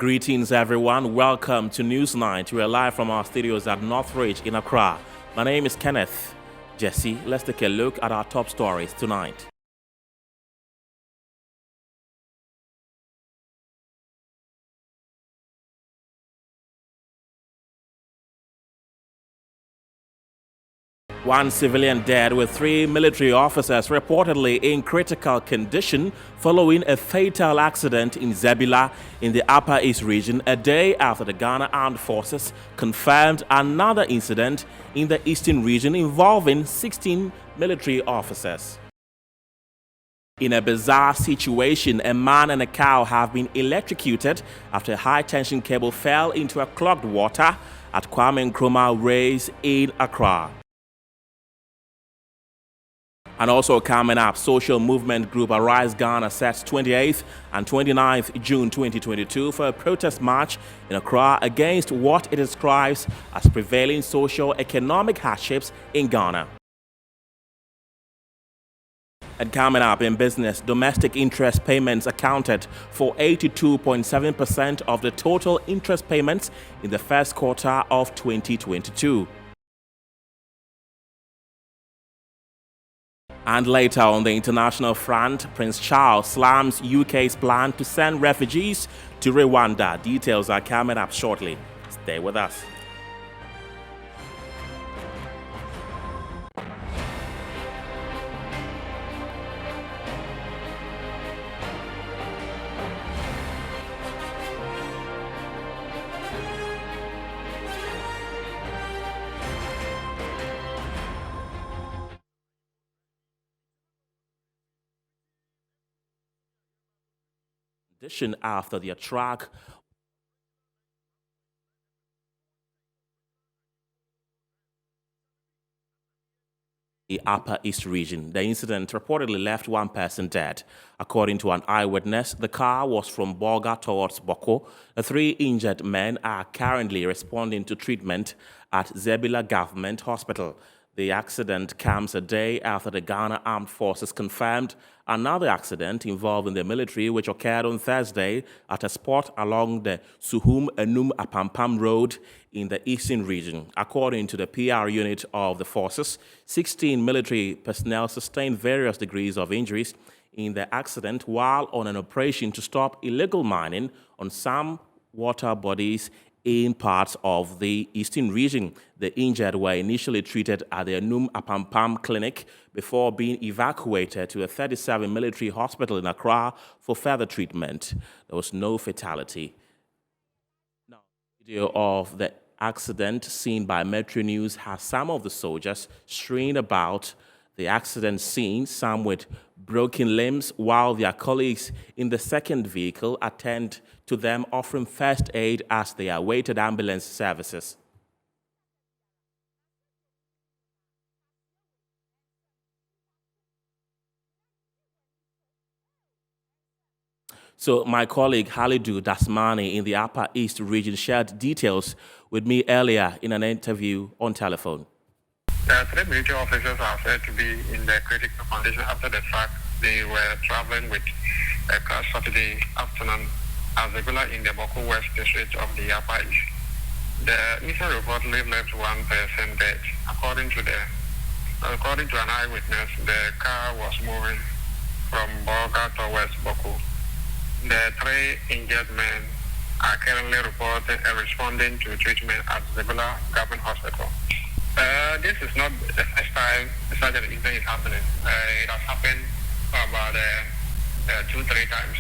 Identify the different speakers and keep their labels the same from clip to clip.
Speaker 1: Greetings, everyone. Welcome to Newsnight. We are live from our studios at Northridge in Accra. My name is Kenneth. Jesse, let's take a look at our top stories tonight. One civilian dead with 3 military officers reportedly in critical condition following a fatal accident in Zebila in the Upper East region a day after the Ghana Armed Forces confirmed another incident in the Eastern region involving 16 military officers. In a bizarre situation, a man and a cow have been electrocuted after a high-tension cable fell into a clogged water at Kwame Nkrumah Race in Accra. And also coming up, social movement group Arise Ghana sets 28th and 29th June 2022 for a protest march in Accra against what it describes as prevailing socio-economic hardships in Ghana. And coming up in business, domestic interest payments accounted for 82.7% of the total interest payments in the first quarter of 2022. And later on the international front, Prince Charles slams UK's plan to send refugees to Rwanda. Details are coming up shortly. Stay with us. After the attack the Upper East region. The incident reportedly left one person dead. According to an eyewitness, the car was from Bolga towards Boko. The 3 injured men are currently responding to treatment at Zebila Government Hospital. The accident comes a day after the Ghana Armed Forces confirmed another accident involving the military, which occurred on Thursday at a spot along the Suhum-Enum-Apampam Road in the Eastern region. According to the PR unit of the forces, 16 military personnel sustained various degrees of injuries in the accident while on an operation to stop illegal mining on some water bodies in parts of the Eastern region. The injured were initially treated at the Enum-Apampam Clinic before being evacuated to a 37 military hospital in Accra for further treatment. There was no fatality. Now, video of the accident seen by Metro News has some of the soldiers strewn about the accident scene, some with broken limbs, while their colleagues in the second vehicle attend to them, offering first aid as they awaited ambulance services. So my colleague Halidu Dasmani in the Upper East region shared details with me earlier in an interview on telephone.
Speaker 2: The 3 military officers are said to be in the critical condition after the fact they were traveling with a car Saturday afternoon at Zebila in the Boko West district of the Upper East. The incident reportedly left one person dead. According to an eyewitness, the car was moving from Bolga towards Boko. The 3 injured men are currently responding to treatment at Zebila Government Hospital. This is not the first time such an incident is happening. It has happened about 2-3 times.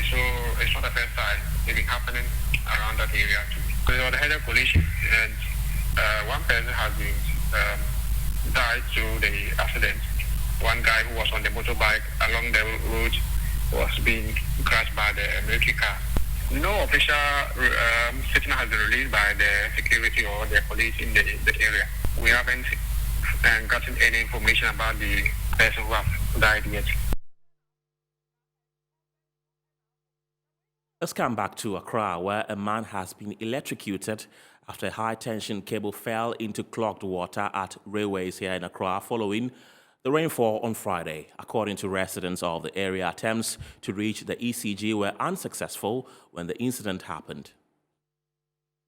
Speaker 2: So it's not the first time. It's been happening around that area too. There was a head-on collision, and one person has been died through the accident. One guy who was on the motorbike along the road was being crashed by the military car. No official statement has been released by the security or the police in the area. We haven't gotten any information about the person who has died yet.
Speaker 1: Let's come back to Accra, where a man has been electrocuted after a high-tension cable fell into clogged water at railways here in Accra following the The rainfall on Friday, according to residents of the area, attempts to reach the ECG were unsuccessful when the incident happened.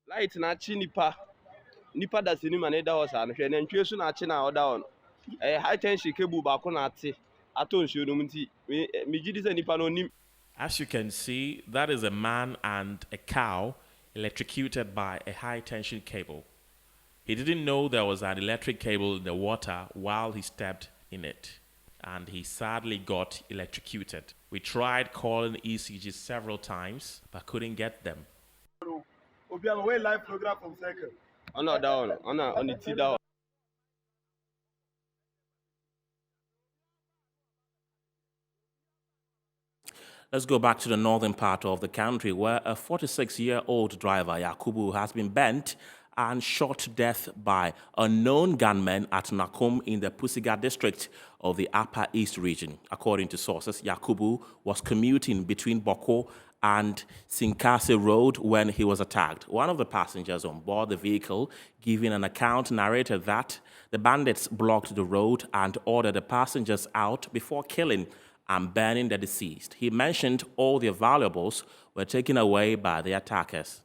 Speaker 3: Light na chi nipa da sini maneda was an hwe na ntwe so na chi na oda on high tension cable ba ko na ate ato nsuo no nti me gidi se nipa no nim.
Speaker 1: As you can see, that is a man and a cow electrocuted by a high-tension cable. He didn't know there was an electric cable in the water while he stepped in it, and he sadly got electrocuted. We tried calling ECG several times, but couldn't get them.
Speaker 3: Live program from second. On the T down.
Speaker 1: Let's go back to the northern part of the country where a 46-year-old driver, Yakubu, has been bent and shot to death by unknown gunmen at Nakum in the Pusiga district of the Upper East region. According to sources, Yakubu was commuting between Boko and Sinkase Road when he was attacked. One of the passengers on board the vehicle, giving an account, narrated that the bandits blocked the road and ordered the passengers out before killing and burning the deceased. He mentioned all their valuables were taken away by the attackers.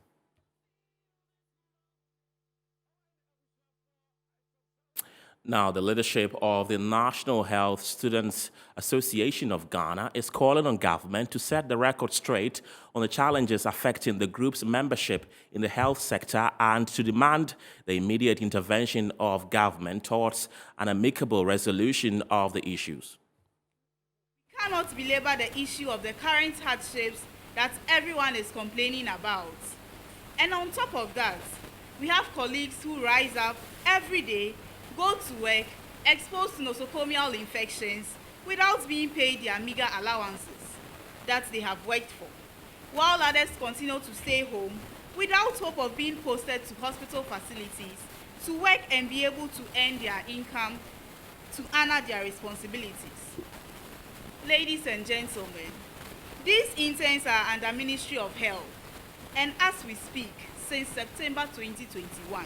Speaker 1: Now, the leadership of the National Health Students Association of Ghana is calling on government to set the record straight on the challenges affecting the group's membership in the health sector and to demand the immediate intervention of government towards an amicable resolution of the issues.
Speaker 4: We cannot belabor the issue of the current hardships that everyone is complaining about. And on top of that, we have colleagues who rise up every day, go to work, exposed to nosocomial infections without being paid their meager allowances that they have worked for, while others continue to stay home without hope of being posted to hospital facilities to work and be able to earn their income to honor their responsibilities. Ladies and gentlemen, these interns are under Ministry of Health, and as we speak, since September 2021,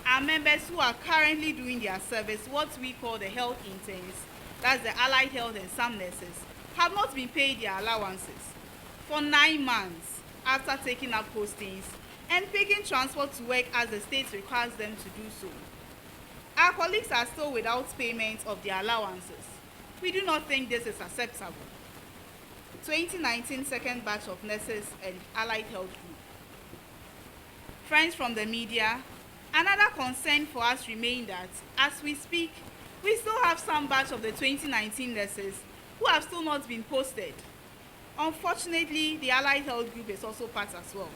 Speaker 4: our members who are currently doing their service, what we call the health interns, that's the allied health and some nurses, have not been paid their allowances for 9 months after taking up postings and picking transport to work as the state requires them to do so. Our colleagues are still without payment of their allowances. We do not think this is acceptable. 2019 second batch of nurses and allied health group. Friends from the media, another concern for us remains that, as we speak, we still have some batch of the 2019 nurses who have still not been posted. Unfortunately, the allied health group is also part as well.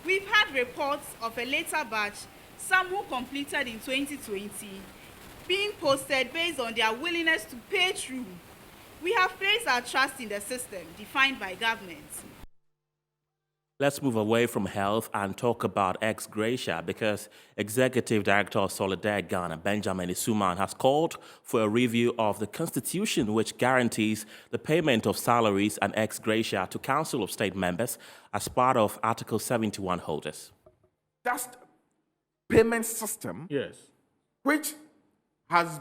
Speaker 4: We've had reports of a later batch, some who completed in 2020, being posted based on their willingness to pay through. We have placed our trust in the system defined by government.
Speaker 1: Let's move away from health and talk about ex gratia because Executive Director of Solidaire Ghana, Benjamin ESSUMAN, has called for a review of the Constitution which guarantees the payment of salaries and ex gratia to Council of State members as part of Article 71 holders.
Speaker 5: Just payment system,
Speaker 1: Yes.
Speaker 5: which has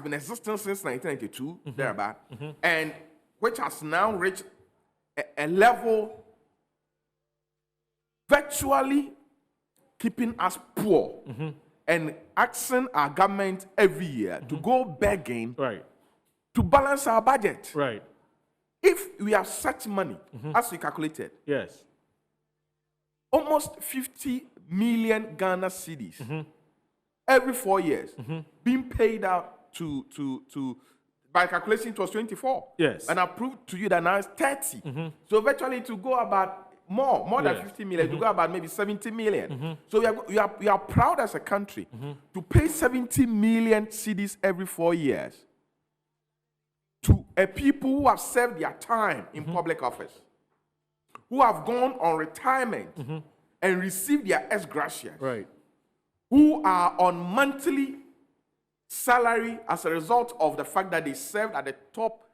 Speaker 5: been existing since 1992, thereabout, and which has now reached a level virtually keeping us poor and asking our government every year to go begging to balance our budget.
Speaker 1: Right.
Speaker 5: If we have such money, as we calculated,
Speaker 1: Yes.
Speaker 5: almost 50 million Ghana cedis every 4 years being paid out to by calculation it was 24.
Speaker 1: Yes.
Speaker 5: And I proved to you that now it's 30. So virtually to go about more than 50 million, to go about maybe 70 million. So we are proud as a country to pay 70 million cedis every 4 years to a people who have served their time in public office, who have gone on retirement and received their ex gratia,
Speaker 1: Right.
Speaker 5: who are on monthly salary as a result of the fact that they served at the top,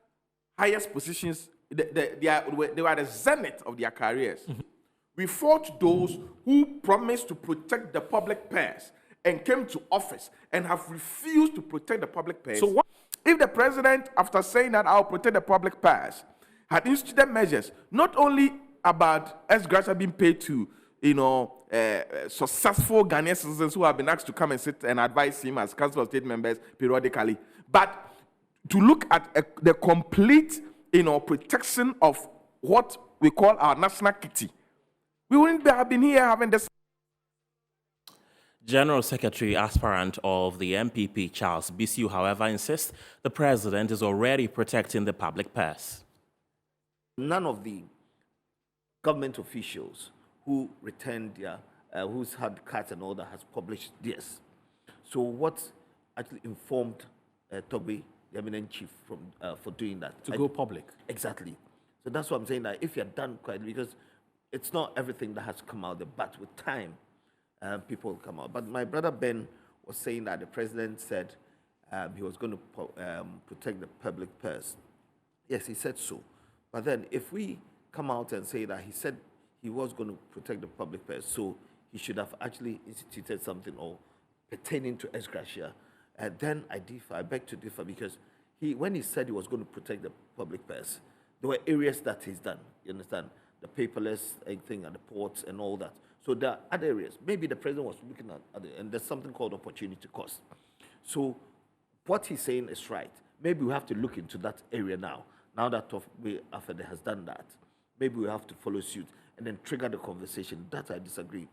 Speaker 5: highest positions. They were at the zenith of their careers. We fought those who promised to protect the public purse and came to office and have refused to protect the public purse.
Speaker 1: So
Speaker 5: If the president, after saying that I'll protect the public purse, had instituted measures not only about ex-gratia being paid to, successful Ghanaian citizens who have been asked to come and sit and advise him as Council of State members periodically, but to look at the complete, protection of what we call our national kitty, we wouldn't have been here having this.
Speaker 1: General Secretary aspirant of the MPP, Charles Bissiu, however, insists the president is already protecting the public purse.
Speaker 6: None of the government officials who returned their, who's had cards and all that, has published this. So what actually informed Toby, the eminent chief, for doing that?
Speaker 7: To go public.
Speaker 6: Exactly. So that's what I'm saying, that if you're done quite, because it's not everything that has come out there, but with time, people will come out. But my brother Ben was saying that the president said he was going to protect the public purse. Yes, he said so. But then if we come out and say that he said he was going to protect the public purse, so he should have actually instituted something or pertaining to ex-gratia, then I beg to differ, because when he said he was going to protect the public purse, there were areas that he's done, you understand? The paperless thing at the ports and all that. So there are other areas. Maybe the president was looking at other, and there's something called opportunity cost. So what he's saying is right. Maybe we have to look into that area now. Now that Afede has done that, maybe we have to follow suit and then trigger the conversation. That I disagree.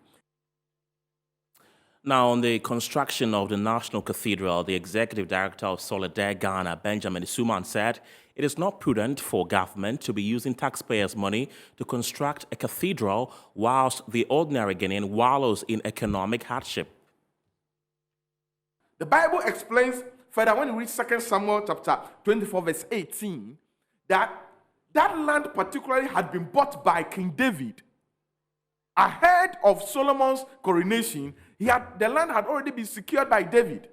Speaker 1: Now, on the construction of the National Cathedral, the Executive Director of Solidaire Ghana, Benjamin ESSUMAN, said it is not prudent for government to be using taxpayers' money to construct a cathedral whilst the ordinary Ghanaian wallows in economic hardship.
Speaker 5: The Bible explains further when you read 2 Samuel chapter 24, verse 18, that land particularly had been bought by King David. Ahead of Solomon's coronation, the land had already been secured by David.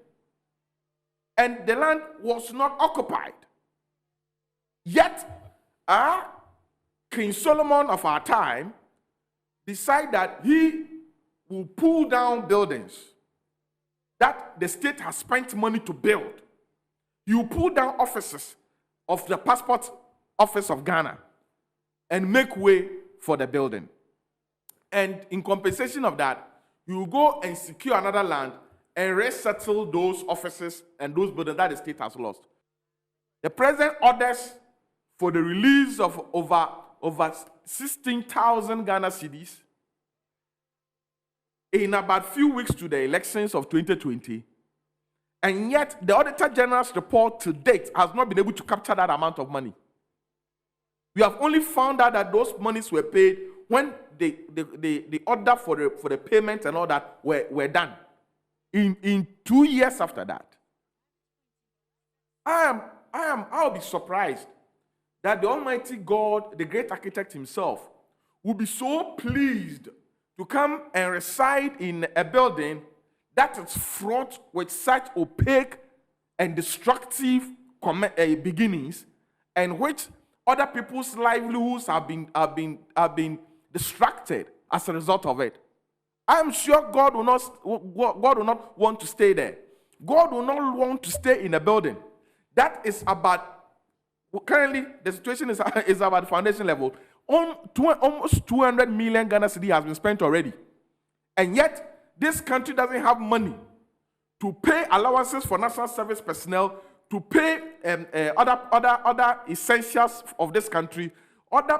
Speaker 5: And the land was not occupied. Yet, King Solomon of our time decided that he will pull down buildings that the state has spent money to build. You pull down offices of the Passport Office of Ghana and make way for the building. And in compensation of that, you will go and secure another land and resettle those offices and those buildings that the state has lost. The president orders for the release of over 16,000 Ghana cedis in about few weeks to the elections of 2020. And yet, the Auditor General's report to date has not been able to capture that amount of money. We have only found out that those monies were paid when the order for the payment and all that were done. In 2 years after that, I'll be surprised that the Almighty God, the great architect himself, will be so pleased to come and reside in a building that is fraught with such opaque and destructive beginnings, and which other people's livelihoods have been distracted as a result of it. I am sure God will not want to stay there. God will not want to stay in a building that is about, currently the situation is about foundation level. Almost 200 million Ghana cedi has been spent already. And yet, this country doesn't have money to pay allowances for national service personnel, to pay other essentials of this country. Other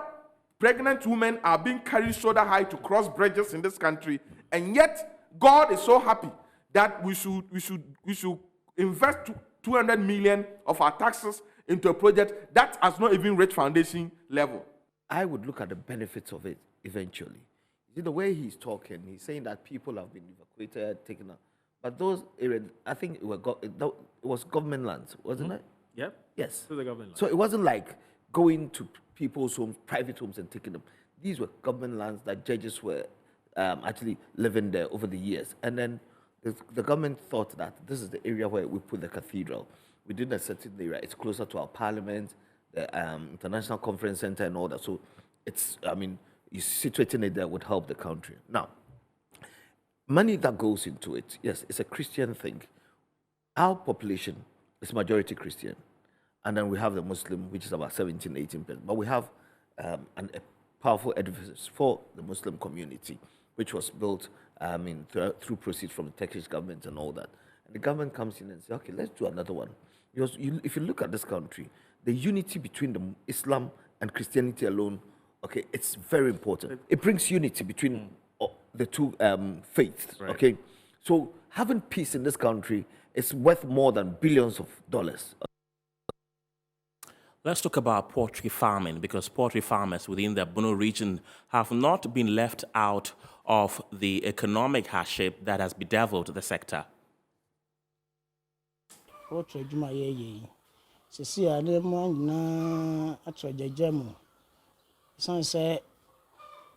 Speaker 5: pregnant women are being carried shoulder high to cross bridges in this country. And yet, God is so happy that we should invest 200 million of our taxes into a project that has not even reached foundation level.
Speaker 6: I would look at the benefits of it eventually. You see, the way he's talking, he's saying that people have been evacuated, taken out. But those areas, I think it was government lands, wasn't it?
Speaker 7: Yep.
Speaker 6: Yes.
Speaker 7: To the government land.
Speaker 6: So it wasn't like going to people's homes, private homes, and taking them. These were government lands that judges were actually living there over the years. And then the government thought that this is the area where we put the cathedral. We did a certain area. It's closer to our parliament, the International Conference Center, and all that. So it's, situating it there would help the country. Now, money that goes into it, yes, it's a Christian thing. Our population is majority Christian. And then we have the Muslim, which is about 17, 18%. But we have a powerful edifice for the Muslim community, which was built through proceeds from the Turkish government and all that. And the government comes in and says, okay, let's do another one. Because if you look at this country, the unity between the Islam and Christianity alone, okay, it's very important. It brings unity between the two faiths, right. Okay? So having peace in this country is worth more than billions of dollars.
Speaker 1: Let's talk about poultry farming, because poultry farmers within the Bono region have not been left out of the economic hardship that has bedeviled the sector.
Speaker 7: Poultry juma ye sisi ade mo nyina atrojeje mu san se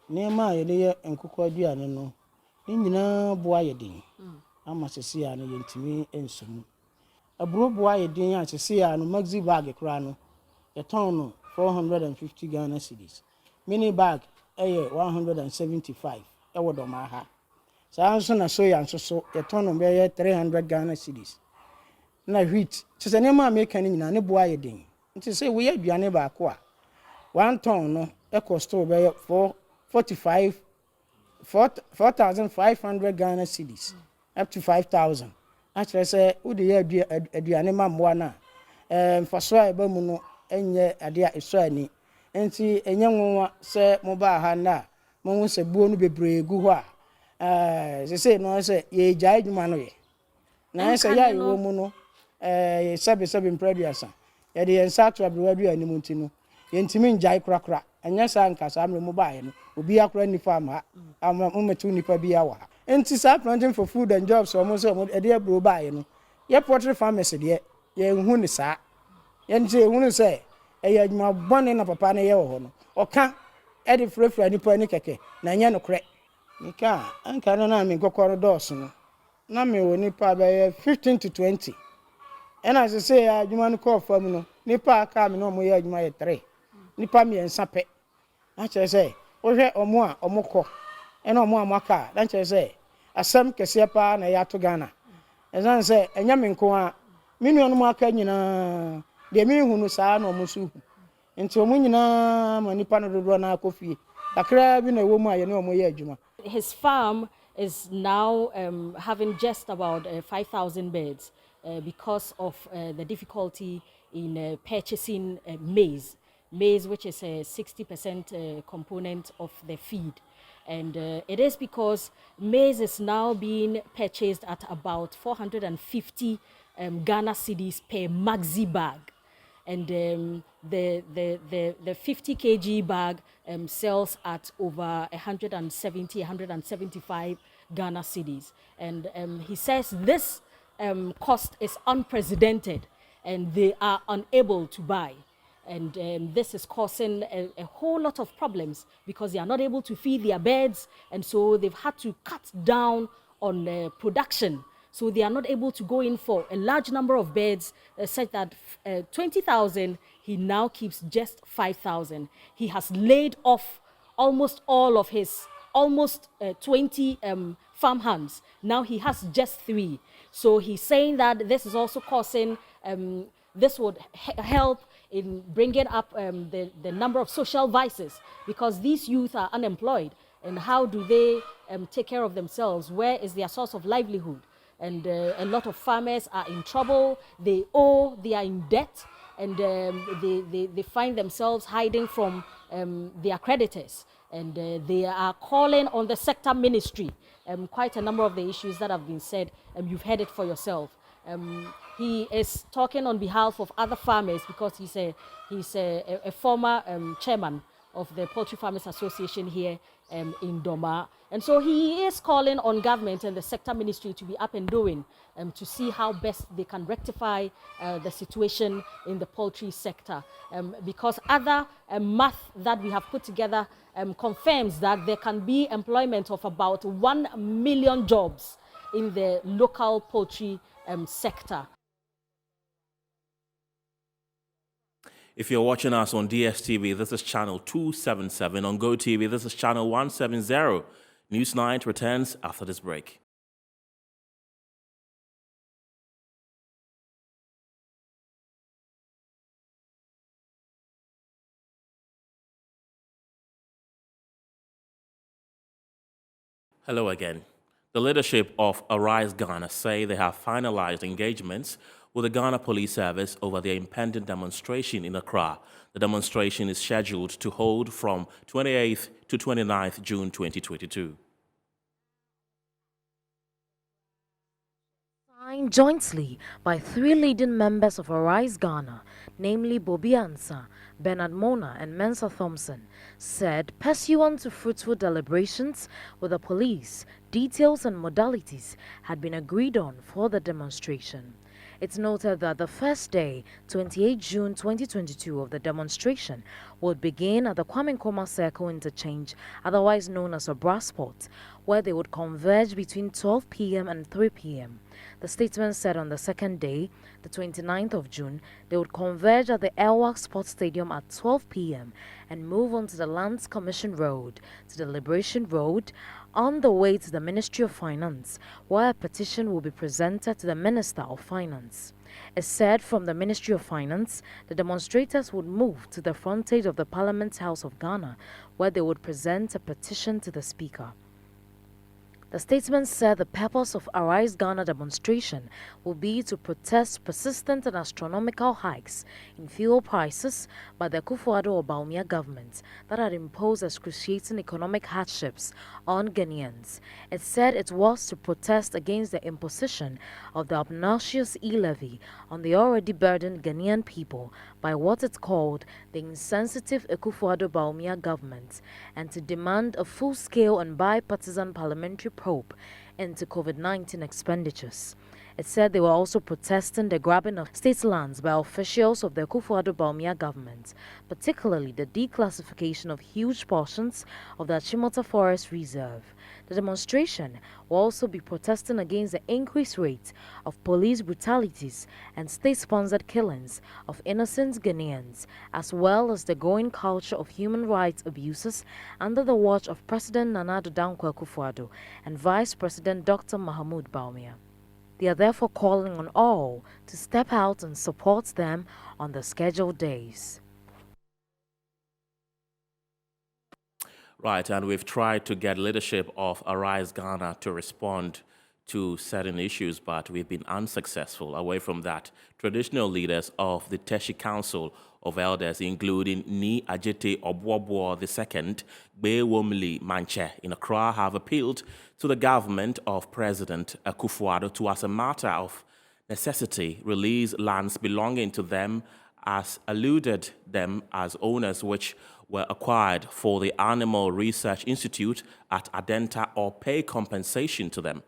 Speaker 7: nema ye de enkukọ aduane no ni nyina boa ye din ama sisi ya no yentimi ensum aburo boa ye din a sisi ya no maxi bag kra no ye ton no 450 Ghana cedis, mini bag 175 e wodo ma ha sa nso na soya nso so ye ton no be 300 Ghana cedis na wheat tse ne ma make ni nyina ne boa ye din nti say we aduane ba ko a 1 ton no e cost be 4,500 Ghana cedis up to 5,000. Actually say we dey aduane ma mboa na for so e ba mu no enye ade a eso ani enti enye nwa se mo ba ha na mo hu se buo no bebre gu ho a say no say ye gya adwuma no ye na say ya ye wo mu no ye sabe mpraduasa ye de ensa to abrewadu ani mu nti no ye ntimi ngya krakra enya sa nkasa amre mo ba ye no obi akra ni farm ha mo metu nipa bi ya wa enti sa planting for food and jobs so mo say mo e de abro ba ye no ye poultry farmers de ye hu ni sa yente hunu se eya adwuma bone na papa ne ye wo ho no oka e de frefra nipa ni keke na nya no kre nika anka no na me kokoro dos no na me wo nipa be 15 to 20 and as I say adwuma no call fam no nipa aka me no mo ye adwuma ye 3 nipa me ensa pe na che se wo hwe omo a omo kọ e na omo amaka na che se asem kese pa na ya to Ghana ezan se enya me nko a me nua no mo aka nyina de mi hunu saa na omusu nti omu nyina ma nipa no dodo na akofie akra bi na wo mu aye na omo ye adwuma.
Speaker 8: His farm is now having just about 5,000 birds because of the difficulty in purchasing maize, which is a 60% component of the feed. And it is because maize is now being purchased at about 450 Ghana cedis per maxi bag. And the 50 kg bag sells at over 175 Ghana cedis. And he says this cost is unprecedented and they are unable to buy. And this is causing a whole lot of problems because they are not able to feed their birds, and so they've had to cut down on production. So they are not able to go in for a large number of birds, such that 20,000, he now keeps just 5,000. He has laid off almost all of his 20 farmhands. Now he has just 3. So he's saying that this is also causing, this would help in bringing up the number of social vices, because these youth are unemployed. And how do they take care of themselves? Where is their source of livelihood? And a lot of farmers are in trouble. They are in debt, and they find themselves hiding from their creditors. And they are calling on the sector ministry. Quite a number of the issues that have been said, you've heard it for yourself. He is talking on behalf of other farmers because he's a former chairman of the Poultry Farmers Association here in Doma. And so he is calling on government and the sector ministry to be up and doing to see how best they can rectify the situation in the poultry sector. Because other math that we have put together confirms that there can be employment of about 1 million jobs in the local poultry sector.
Speaker 1: If you're watching us on DSTV, this is channel 277. On GOTV, this is channel 170. News Night returns after this break. Hello again. The leadership of Arise Ghana say they have finalized engagements with the Ghana Police Service over their impending demonstration in Accra. The demonstration is scheduled to hold from 28th to 29th June 2022.
Speaker 9: Signed jointly by 3 leading members of Arise Ghana, namely Bobby Ansah, Bernard Mona and Mensa Thompson, said pursuant to fruitful deliberations with the police, details and modalities had been agreed on for the demonstration. It's noted that the first day, 28 June 2022, of the demonstration would begin at the Kwame Nkrumah Circle Interchange, otherwise known as a Brassport, where they would converge between 12 p.m. and 3 p.m. The statement said on the second day, the 29th of June, they would converge at the Airwalk Sports Stadium at 12 p.m. and move on to the Lands Commission Road, to the Liberation Road, on the way to the Ministry of Finance, where a petition will be presented to the Minister of Finance. It said from the Ministry of Finance, the demonstrators would move to the frontage of the Parliament House of Ghana, where they would present a petition to the Speaker. The statement said the purpose of Arise Ghana demonstration will be to protest persistent and astronomical hikes in fuel prices by the Akufo-Addo government that had imposed excruciating economic hardships on Ghanaians. It said it was to protest against the imposition of the obnoxious e-levy on the already burdened Ghanaian people by what it called the insensitive Akufo-Addo government, and to demand a full-scale and bipartisan parliamentary probe into COVID-19 expenditures. It said they were also protesting the grabbing of state lands by officials of the Akufo-Addo government, particularly the declassification of huge portions of the Achimota Forest Reserve. The demonstration will also be protesting against the increased rate of police brutalities and state-sponsored killings of innocent Ghanaians, as well as the growing culture of human rights abuses under the watch of President Nana Addo Dankwa Akufo-Addo and Vice President Dr. Mahamudu Bawumia. They are therefore calling on all to step out and support them on the scheduled days.
Speaker 1: Right, and we've tried to get leadership of Arise Ghana to respond to certain issues, but we've been unsuccessful. Away from that, traditional leaders of the TESHIE Council of Elders, including Ni Ajete Obwobwo II, Bewomli Manche in Accra, have appealed to the government of President Akufo-Addo to, as a matter of necessity, release lands belonging to them as alluded them as owners which were acquired for the Animal Research Institute at Adenta, or pay compensation to them.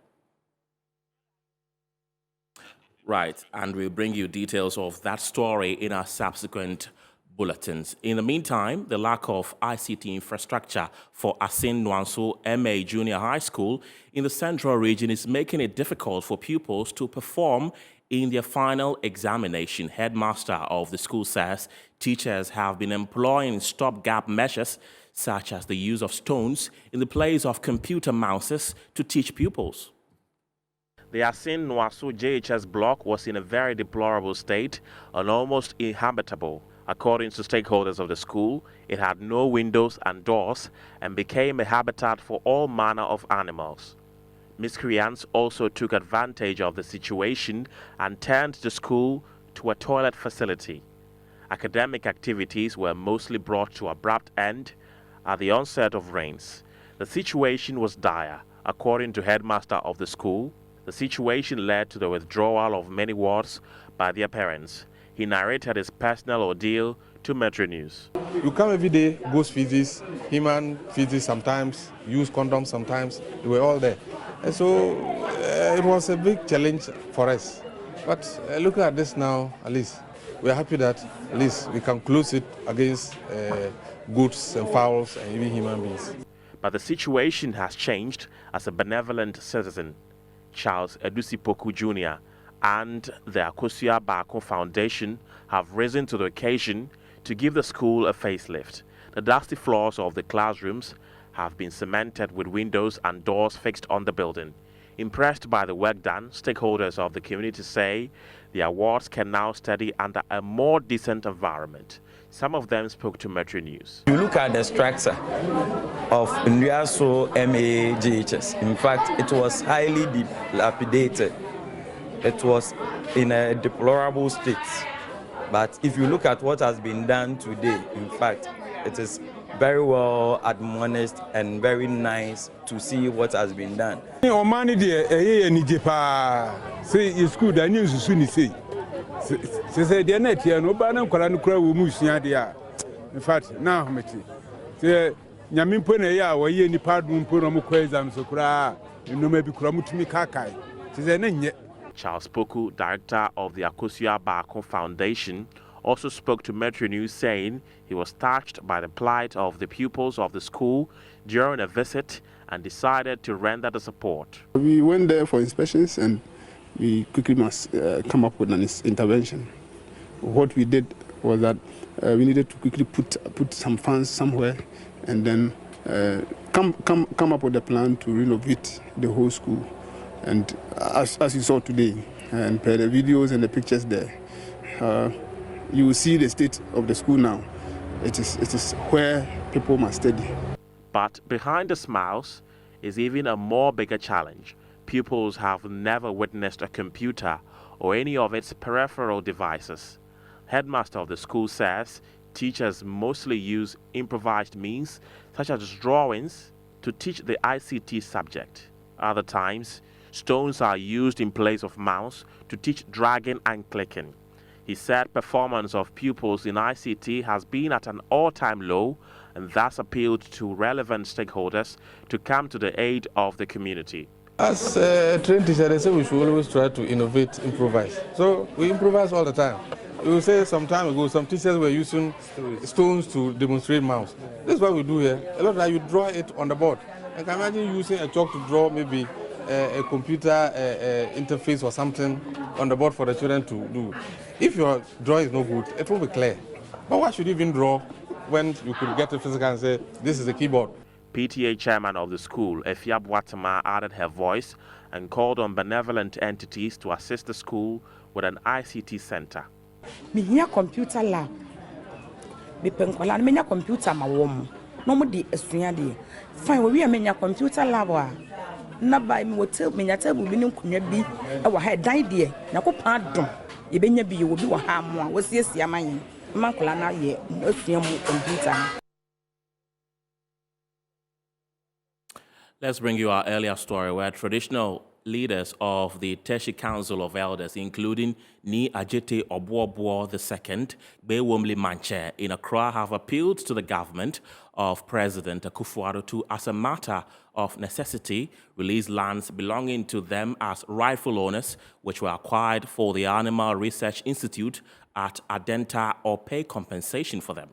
Speaker 1: Right, and we'll bring you details of that story in our subsequent bulletins. In the meantime, the lack of ICT infrastructure for Asin Nwanso MA Junior High School in the Central Region is making it difficult for pupils to perform in their final examination. Headmaster of the school says teachers have been employing stopgap measures such as the use of stones in the place of computer mouses to teach pupils. The Asin Nwanso JHS block was in a very deplorable state and almost inhabitable. According to stakeholders of the school, it had no windows and doors and became a habitat for all manner of animals. Miscreants also took advantage of the situation and turned the school to a toilet facility. Academic activities were mostly brought to abrupt end at the onset of rains. The situation was dire. According to headmaster of the school, the situation led to the withdrawal of many wards by their parents. He narrated his personal ordeal to Metro News.
Speaker 10: You come every day, ghost physics, human physics sometimes, use condoms sometimes, they were all there. And so it was a big challenge for us. But looking at this now, at least, we are happy that at least we can close it against goods and fowls and even human beings.
Speaker 1: But the situation has changed as a benevolent citizen, Charles Edusi Poku Jr. and the Akosua Bako Foundation have risen to the occasion to give the school a facelift. The dusty floors of the classrooms have been cemented with windows and doors fixed on the building. Impressed by the work done, stakeholders of the community say their wards can now study under a more decent environment. Some of them spoke to Metro News.
Speaker 11: You look at the structure of Nyaso MAGHS. In fact, it was highly dilapidated. It was in a deplorable state. But if you look at what has been done today, in fact, it is very well admonished and very nice to see what has been done.
Speaker 12: In fact, now,
Speaker 1: Charles Poku, director of the Akosua Baako Foundation, also spoke to Metro News, saying he was touched by the plight of the pupils of the school during a visit and decided to render the support.
Speaker 12: We went there for inspections and we quickly must come up with an intervention. What we did was that we needed to quickly put some funds somewhere and then come up with a plan to renovate the whole school. And as you saw today, and per the videos and the pictures there, you will see the state of the school now. It is where people must study.
Speaker 1: But behind the smiles is even a more bigger challenge. Pupils have never witnessed a computer or any of its peripheral devices. Headmaster of the school says teachers mostly use improvised means, such as drawings, to teach the ICT subject. Other times, stones are used in place of mouse to teach dragging and clicking. He said performance of pupils in ICT has been at an all-time low and thus appealed to relevant stakeholders to come to the aid of the community.
Speaker 10: As a trained teacher, they say we should always try to innovate, improvise. So we improvise all the time. You will say some time ago, some teachers were using stones to demonstrate mouse. This is what we do here. A lot of time you draw it on the board. I can imagine using a chalk to draw maybe a computer interface or something on the board for the children to do. If your drawing is no good, it won't be clear. But why should you even draw when you could get a physical and say, this is a keyboard?
Speaker 1: PTA chairman of the school, Efia Boatema, added her voice and called on benevolent entities to assist the school with an ICT center.
Speaker 13: Me here computer lab. Me penkola me nya computer ma wom. No mo di esua de. Fine we me nya computer lab wa. Na by me hotel me nya table bi ne kunwa bi e wa ha dan de. Na ko pa dom. Ye benya bi ye wo bi wa ha mo a wo siesia man. Mankola na ye esua mu computer.
Speaker 1: Let's bring you our earlier story where traditional leaders of the TESHIE Council of Elders, including Ni Ajete Obuobuo II, Bewomli Manche in Accra, have appealed to the government of President Akufo-Addo to, as a matter of necessity, release lands belonging to them as rightful owners, which were acquired for the Animal Research Institute at Adenta, or pay compensation for them.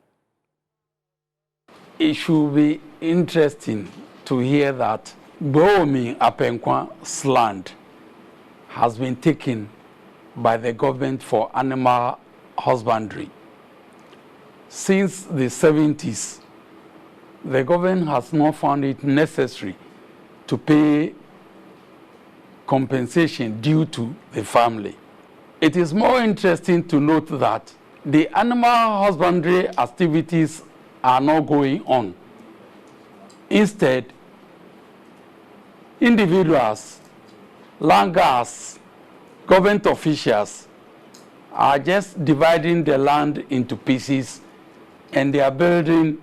Speaker 14: It should be interesting to hear that Bomi Apenkwa's land has been taken by the government for animal husbandry. Since the 70s, the government has not found it necessary to pay compensation due to the family. It is more interesting to note that the animal husbandry activities are not going on. Instead, individuals, landlords, government officials are just dividing the land into pieces and they are building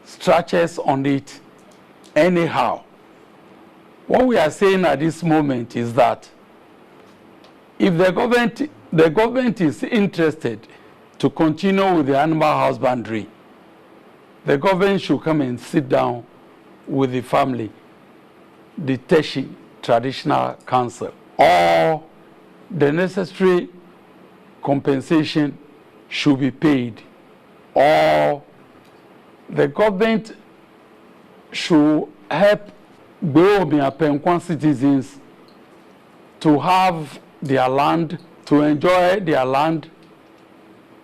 Speaker 14: structures on it anyhow. What we are saying at this moment is that if the government is interested to continue with the animal husbandry, the government should come and sit down with the family, the TESHIE Traditional Council, or the necessary compensation should be paid, or the government should help Bomi Apenkwa citizens to have their land, to enjoy their land,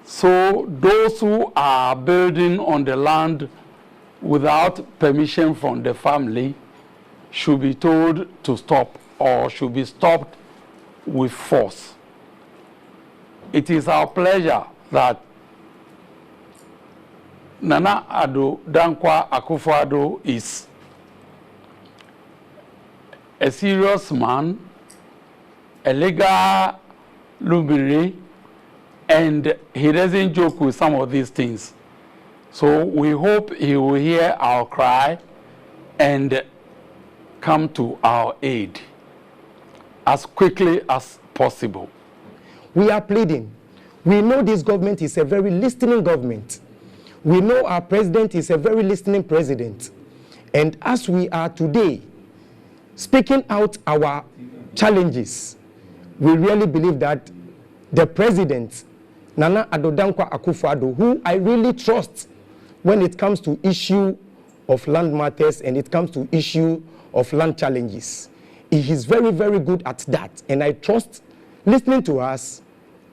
Speaker 14: so those who are building on the land without permission from the family should be told to stop or should be stopped with force. It is our pleasure that Nana Addo Dankwa Akufo-Addo is a serious man, a legal luminary, and he doesn't joke with some of these things. So we hope he will hear our cry and come to our aid as quickly as possible.
Speaker 15: We are pleading. We know this government is a very listening government. We know our president is a very listening president. And as we are today, speaking out our challenges, we really believe that the president, Nana Addo Dankwa Akufo-Addo, who I really trust when it comes to issue of land matters and it comes to issue of land challenges, he is very, very good at that. And I trust, listening to us,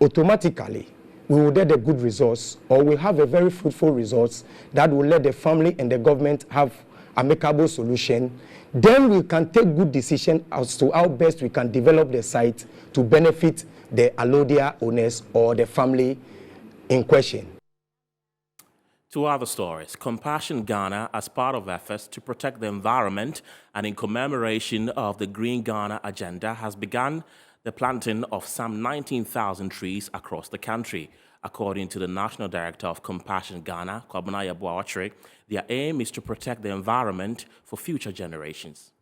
Speaker 15: automatically, we will get a good results, or we have a very fruitful results that will let the family and the government have amicable solution. Then we can take good decision as to how best we can develop the site to benefit the allodia owners or the family in question.
Speaker 1: Two other stories. Compassion Ghana, as part of efforts to protect the environment and in commemoration of the Green Ghana agenda, has begun the planting of some 19,000 trees across the country. According to the National Director of Compassion Ghana, Kwabena Yabuawachre, their aim is to protect the environment for future generations.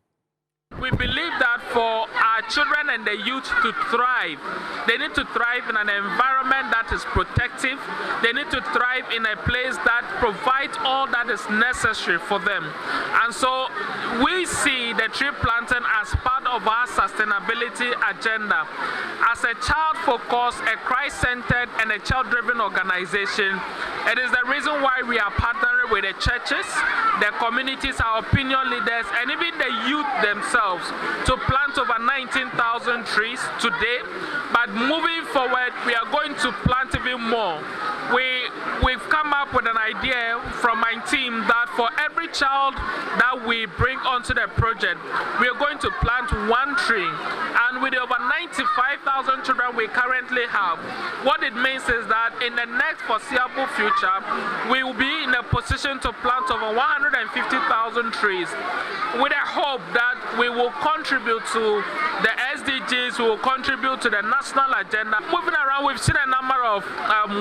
Speaker 16: We believe that for our children and the youth to thrive, they need to thrive in an environment that is protective. They need to thrive in a place that provides all that is necessary for them. And so we see the tree planting as part of our sustainability agenda. As a child-focused, a Christ-centered, and a child-driven organization, it is the reason why we are partnering with the churches, the communities, our opinion leaders, and even the youth themselves to plant over 19,000 trees today. But moving forward, we are going to plant even more. We've come up with an idea from my team that for every child that we bring onto the project, we are going to plant one tree. And with the over 95,000 children we currently have, what it means is that in the next foreseeable future, we will be in a position to plant over 150,000 trees, with a hope that we will contribute to the SDGs, we will contribute to the national agenda. Moving around, we've seen a number of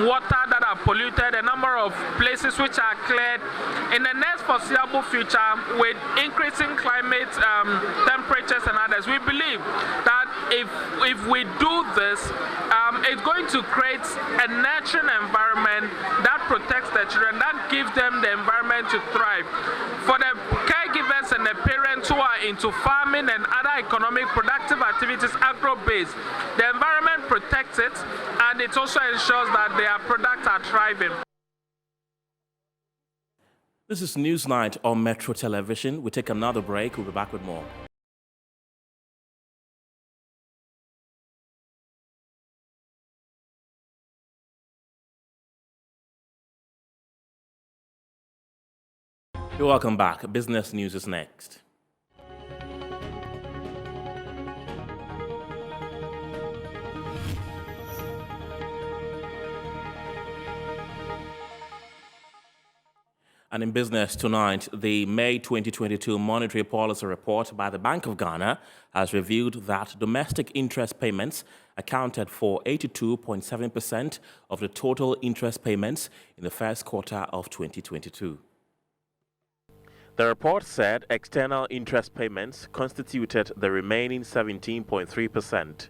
Speaker 16: water that are polluted, a number of places which are cleared. In the next foreseeable future, with increasing climate temperatures and others, we believe that if we do this, it's going to create a nurturing environment that protects the children, that gives them the environment to thrive. For the caregivers and the parents who are into farming and other economic productive activities, agro-based, the environment protects it, and it also ensures that their products are thriving.
Speaker 1: This is Newsnight on Metro Television. We take another break. We'll be back with more. You're welcome back. Business News is next. And in business tonight, the May 2022 Monetary Policy Report by the Bank of Ghana has revealed that domestic interest payments accounted for 82.7% of the total interest payments in the first quarter of 2022. The report said external interest payments constituted the remaining 17.3%.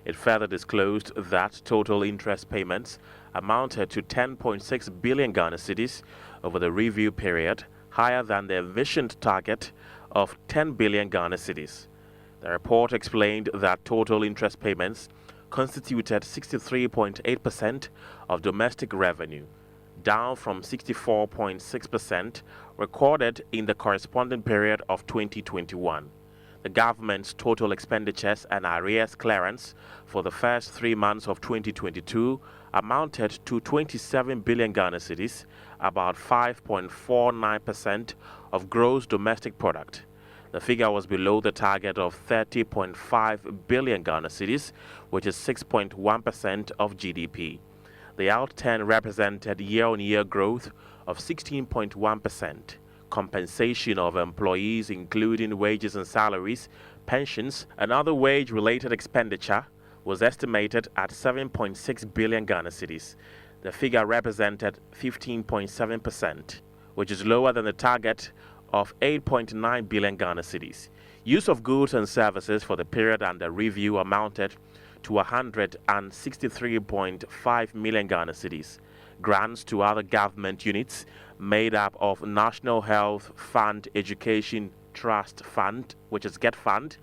Speaker 1: It further disclosed that total interest payments amounted to 10.6 billion Ghana cedis over the review period, higher than the envisioned target of 10 billion Ghana cedis. The report explained that total interest payments constituted 63.8% of domestic revenue, down from 64.6% recorded in the corresponding period of 2021. The government's total expenditures and arrears clearance for the first 3 months of 2022 amounted to 27 billion Ghana cedis, about 5.49% of gross domestic product. The figure was below the target of 30.5 billion Ghana cedis, which is 6.1% of GDP. The outturn represented year-on-year growth of 16.1%. Compensation of employees, including wages and salaries, pensions, and other wage-related expenditure, was estimated at 7.6 billion Ghana cedis. The figure represented 15.7%, which is lower than the target of 8.9 billion Ghana cedis. Use of goods and services for the period under review amounted to 163.5 million Ghana cedis. Grants to other government units made up of National Health Fund, Education Trust Fund, which is GET Fund,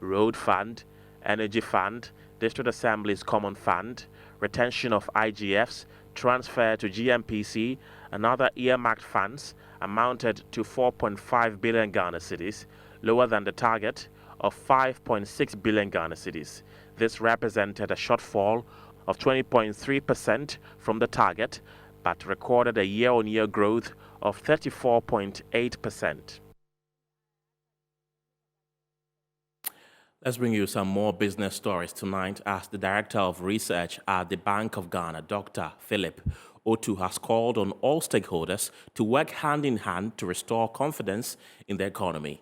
Speaker 1: Road Fund, Energy Fund, District Assembly's Common Fund, retention of IGFs, transfer to GMPC, and other earmarked funds amounted to 4.5 billion Ghana cedis, lower than the target of 5.6 billion Ghana cedis. This represented a shortfall of 20.3% from the target, but recorded a year-on-year growth of 34.8%. Let's bring you some more business stories tonight as the Director of Research at the Bank of Ghana, Dr. Philip Otu, has called on all stakeholders to work hand in hand to restore confidence in the economy.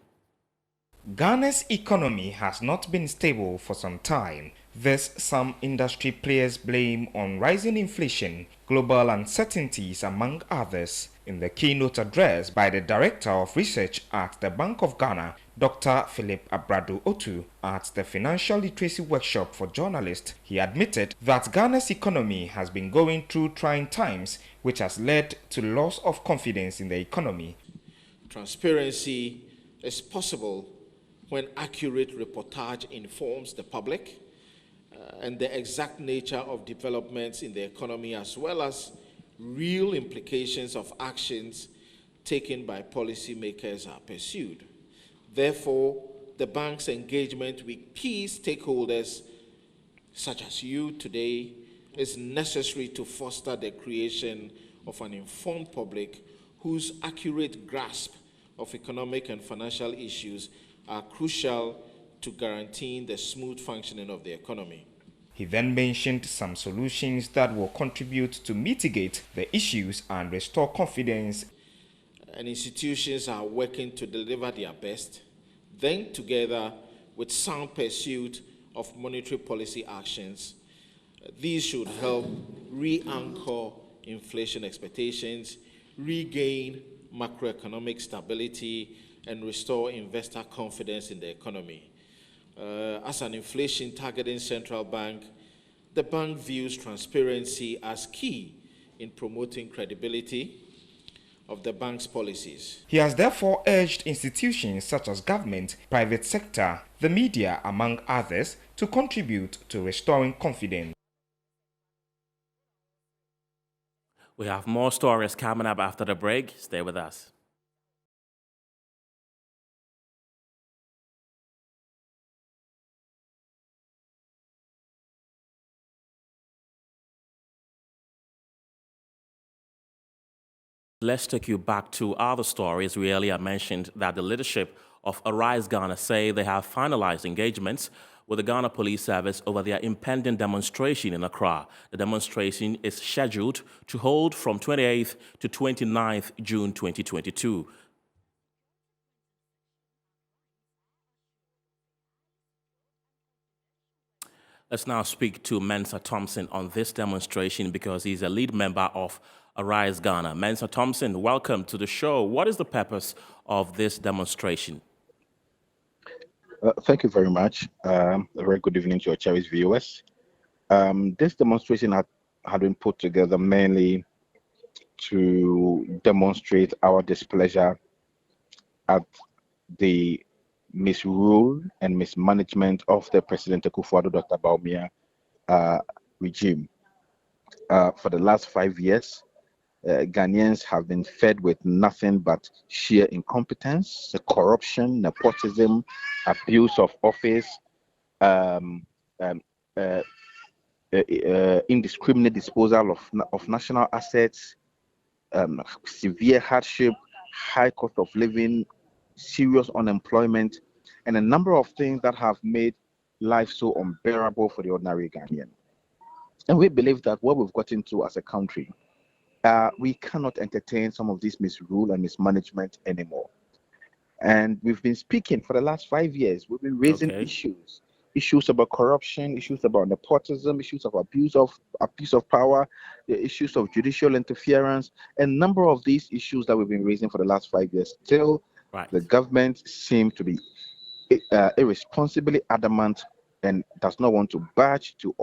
Speaker 17: Ghana's economy has not been stable for some time. This, some industry players blame on rising inflation, global uncertainties, among others. In the keynote address by the Director of Research at the Bank of Ghana, Dr. Philip Abradu Otu, at the Financial Literacy Workshop for Journalists, he admitted that Ghana's economy has been going through trying times, which has led to loss of confidence in the economy.
Speaker 18: Transparency is possible when accurate reportage informs the public and the exact nature of developments in the economy, as well as real implications of actions taken by policymakers are pursued. Therefore, the bank's engagement with key stakeholders, such as you today, is necessary to foster the creation of an informed public whose accurate grasp of economic and financial issues are crucial to guaranteeing the smooth functioning of the economy.
Speaker 17: He then mentioned some solutions that will contribute to mitigate the issues and restore confidence.
Speaker 18: And institutions are working to deliver their best, then together with sound pursuit of monetary policy actions, these should help re-anchor inflation expectations, regain macroeconomic stability, and restore investor confidence in the economy. As an inflation-targeting central bank, the bank views transparency as key in promoting credibility of the bank's policies.
Speaker 17: He has therefore urged institutions such as government, private sector, the media, among others, to contribute to restoring confidence.
Speaker 1: We have more stories coming up after the break. Stay with us. Let's take you back to other stories. We earlier mentioned that the leadership of Arise Ghana say they have finalized engagements with the Ghana Police Service over their impending demonstration in Accra. The demonstration is scheduled to hold from 28th to 29th June 2022. Let's now speak to Mensa Thompson on this demonstration because he's a lead member of Arise Ghana. Mensa Thompson, welcome to the show. What is the purpose of this demonstration?
Speaker 19: Thank you very much. A very good evening to your cherished viewers. This demonstration had been put together mainly to demonstrate our displeasure at the misrule and mismanagement of the President Akufo-Addo Dr. Bawumia regime. For the last 5 years, Ghanaians have been fed with nothing but sheer incompetence, corruption, nepotism, abuse of office, indiscriminate disposal of national assets, severe hardship, high cost of living, serious unemployment, and a number of things that have made life so unbearable for the ordinary Ghanaian. And we believe that what we've gotten to as a country we cannot entertain some of this misrule and mismanagement anymore. And we've been speaking for the last 5 years. We've been raising issues about corruption, issues about nepotism, issues of abuse of power, the issues of judicial interference, a number of these issues that we've been raising for the last 5 years. Still, the government seems to be irresponsibly adamant and does not want to budge to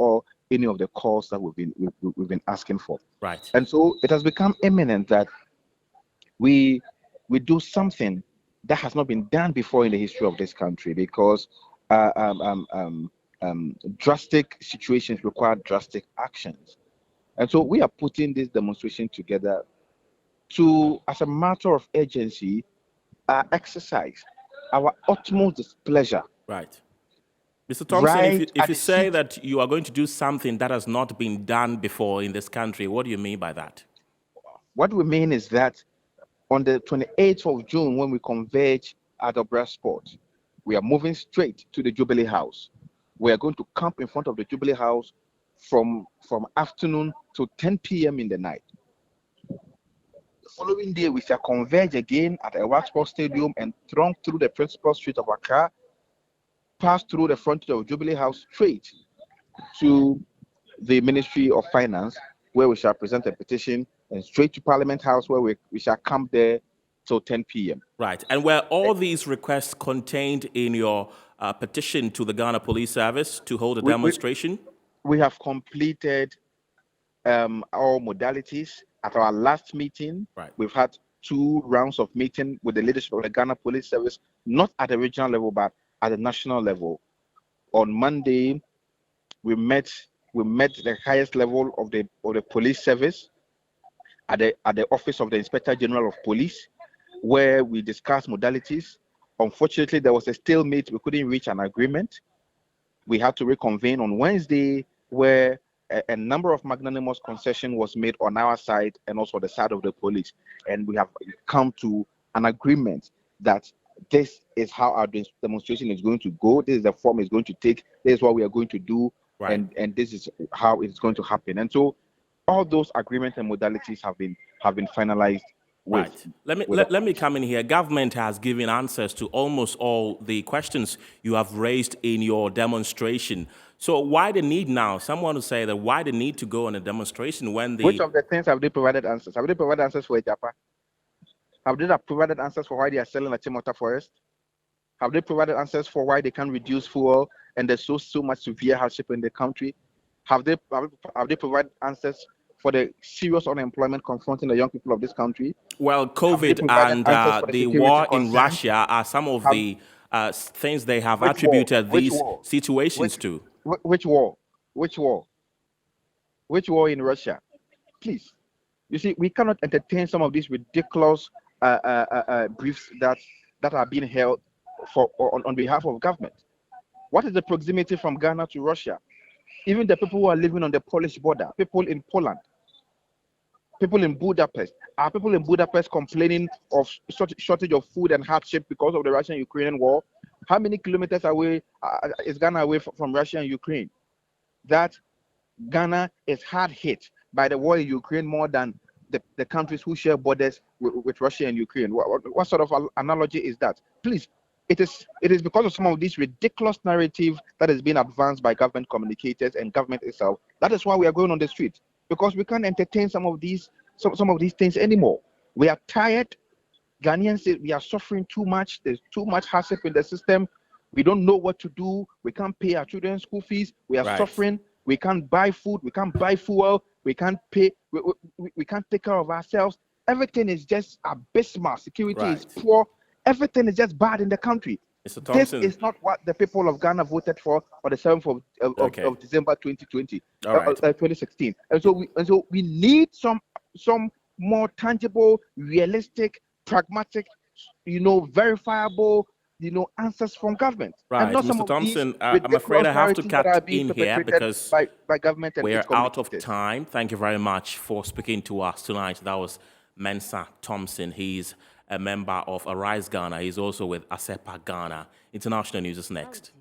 Speaker 19: any of the calls that we've been asking for.
Speaker 1: Right.
Speaker 19: And so it has become imminent that we do something that has not been done before in the history of this country, because drastic situations require drastic actions. And so we are putting this demonstration together to, as a matter of urgency, exercise our utmost displeasure.
Speaker 1: Right. Mr. Thompson, if you say that you are going to do something that has not been done before in this country, what do you mean by that?
Speaker 19: What we mean is that on the 28th of June, when we converge at Obra Sport, we are moving straight to the Jubilee House. We are going to camp in front of the Jubilee House from afternoon to 10 p.m. in the night. The following day, we shall converge again at Accra Sports Stadium and throng through the principal street of Accra, pass through the frontage of Jubilee House straight to the Ministry of Finance, where we shall present a petition, and straight to Parliament House, where we shall camp there till 10 p.m.
Speaker 1: Right. And were all these requests contained in your petition to the Ghana Police Service to hold a demonstration?
Speaker 19: We have completed all modalities. At our last meeting, we've had 2 rounds of meeting with the leadership of the Ghana Police Service, not at the regional level, but at the national level. On Monday, we met the highest level of the police service at the office of the Inspector General of Police, where we discussed modalities. Unfortunately, there was a stalemate. We couldn't reach an agreement. We had to reconvene on Wednesday, where a number of magnanimous concession was made on our side and also the side of the police. And we have come to an agreement that this is how our demonstration is going to go. This is the form it's going to take. This is what we are going to do. Right. And this is how it's going to happen. And so all those agreements and modalities have been finalized.
Speaker 1: Right. Let me come in here. Government has given answers to almost all the questions you have raised in your demonstration. So why the need now? Someone will say that why the need to go on a demonstration when the...
Speaker 19: Which of the things have they provided answers? Have they provided answers for Ejapa? Have they provided answers for why they are selling a Timota forest? Have they provided answers for why they can't reduce fuel and there's so much severe hardship in the country? Have they provided answers for the serious unemployment confronting the young people of this country?
Speaker 1: Well, COVID and the war in Russia are some of the things they have attributed these situations to.
Speaker 19: Which war? Which war? Which war in Russia? Please. You see, we cannot entertain some of these ridiculous briefs that are being held on behalf of government. What is the proximity from Ghana to Russia? Even the people who are living on the Polish border, people in Poland, people in Budapest, are people in Budapest complaining of shortage of food and hardship because of the Russian-Ukrainian war? How many kilometers away is Ghana away from Russia and Ukraine? That Ghana is hard hit by the war in Ukraine more than the countries who share borders with Russia and Ukraine. What sort of analogy is that? Please, it is because of some of this ridiculous narrative that is being advanced by government communicators and government itself. That is why we are going on the street, because we can't entertain some of these things anymore. We are tired. Ghanaians say we are suffering too much. There's too much hardship in the system. We don't know what to do. We can't pay our children's school fees. We are suffering. We can't buy food. We can't buy fuel. We can't pay. We can't take care of ourselves. Everything is just abysmal. Security is poor. Everything is just bad in the country.
Speaker 1: Mr. Thompson,
Speaker 19: this is not what the people of Ghana voted for on the 7th of December 2020, 2016. And so we need some more tangible, realistic, pragmatic, verifiable, answers from government.
Speaker 1: Right,
Speaker 19: and not
Speaker 1: Mr. Thompson, I'm afraid I have to cut in here because
Speaker 19: by government and
Speaker 1: we're out of time. Thank you very much for speaking to us tonight. That was Mensa Thompson. He's a member of Arise Ghana. He's also with ASEPA Ghana. International News is next.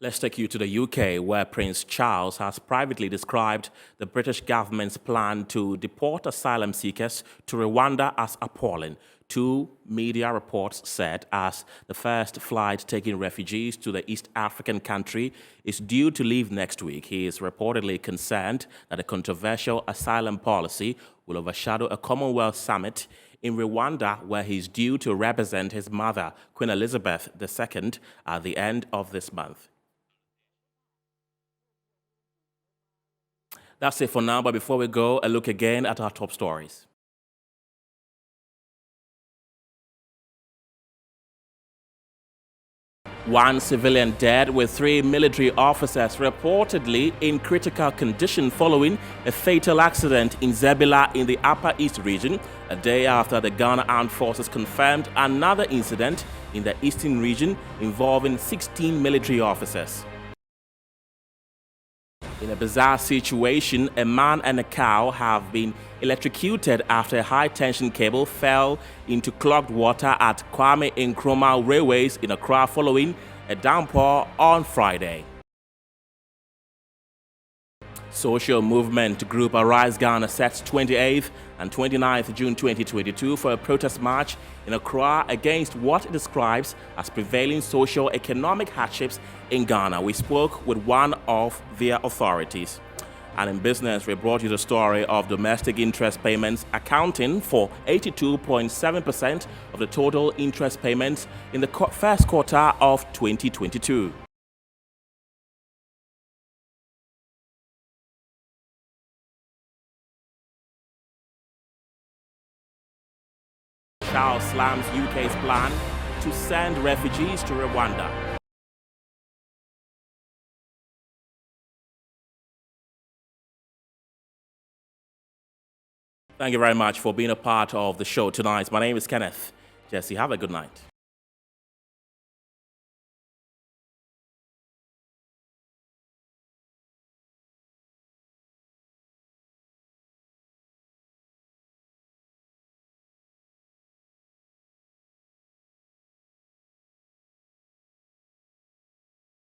Speaker 1: Let's take you to the UK, where Prince Charles has privately described the British government's plan to deport asylum seekers to Rwanda as appalling. Two media reports said as the first flight taking refugees to the East African country is due to leave next week. He is reportedly concerned that a controversial asylum policy will overshadow a Commonwealth summit in Rwanda, where he's due to represent his mother, Queen Elizabeth II, at the end of this month. That's it for now, but before we go, a look again at our top stories. One civilian dead with 3 military officers reportedly in critical condition following a fatal accident in Zebila in the Upper East region, a day after the Ghana Armed Forces confirmed another incident in the Eastern region involving 16 military officers. In a bizarre situation, a man and a cow have been electrocuted after a high-tension cable fell into clogged water at Kwame Nkrumah Railways in Accra following a downpour on Friday. Social movement group Arise Ghana sets 28th and 29th June 2022 for a protest march in Accra against what it describes as prevailing socio-economic hardships in Ghana. We spoke with one of their authorities. And in business, we brought you the story of domestic interest payments accounting for 82.7% of the total interest payments in the first quarter of 2022. Charles slams UK's plan to send refugees to Rwanda. Thank you very much for being a part of the show tonight. My name is Kenneth. Jesse, have a good night.